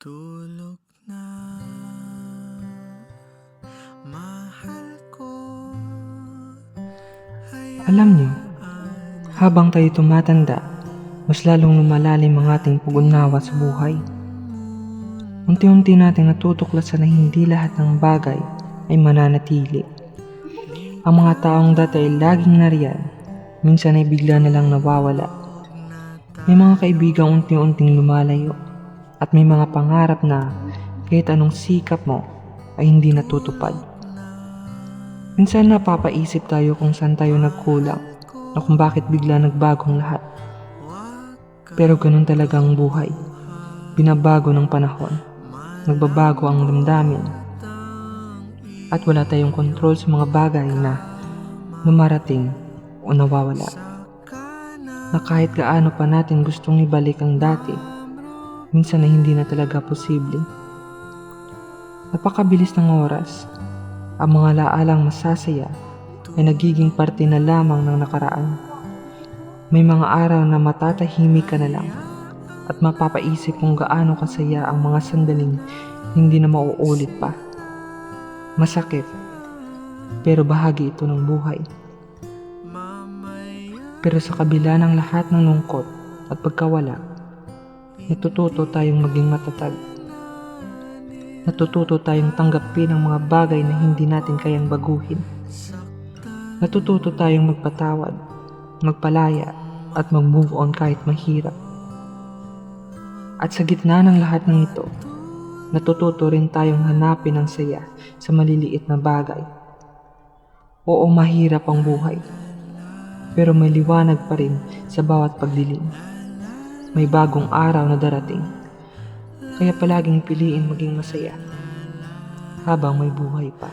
Tulog na, mahal ko. Alam niyo, habang tayo tumatanda, mas lalong lumalalim ang ating pag-unawa sa buhay. Unti-unti nating natutuklasan na hindi lahat ng bagay ay mananatili. Ang mga taong dati ay laging nariyan, minsan ay bigla na lang nawawala. May mga kaibigang unti-unting lumalayo, at may mga pangarap na kahit anong sikap mo ay hindi natutupad. Minsan napapaisip tayo kung saan tayo nagkulang o kung bakit bigla nagbagong lahat. Pero ganun talaga ang buhay. Binabago ng panahon, nagbabago ang damdamin, at wala tayong kontrol sa mga bagay na lumarating o nawawala. Na kahit gaano pa natin gustong ibalik ang dati, minsan ay hindi na talaga posible. Napakabilis ng oras. Ang mga laalang masasaya ay nagiging parte na lamang ng nakaraan. May mga araw na matatahimik ka na lang at mapapaisip kung gaano kasaya ang mga sandaling hindi na mauulit pa. Masakit, pero bahagi ito ng buhay. Pero sa kabila ng lahat ng lungkot at pagkawala, natututo tayong maging matatag. Natututo tayong tanggapin ang mga bagay na hindi natin kayang baguhin. Natututo tayong magpatawad, magpalaya, at mag-move on kahit mahirap. At sa gitna ng lahat ng ito, natututo rin tayong hanapin ang saya sa maliliit na bagay. Oo, mahirap ang buhay, pero may liwanag pa rin sa bawat pagdilim. May bagong araw na darating, kaya palaging piliin maging masaya habang may buhay pa.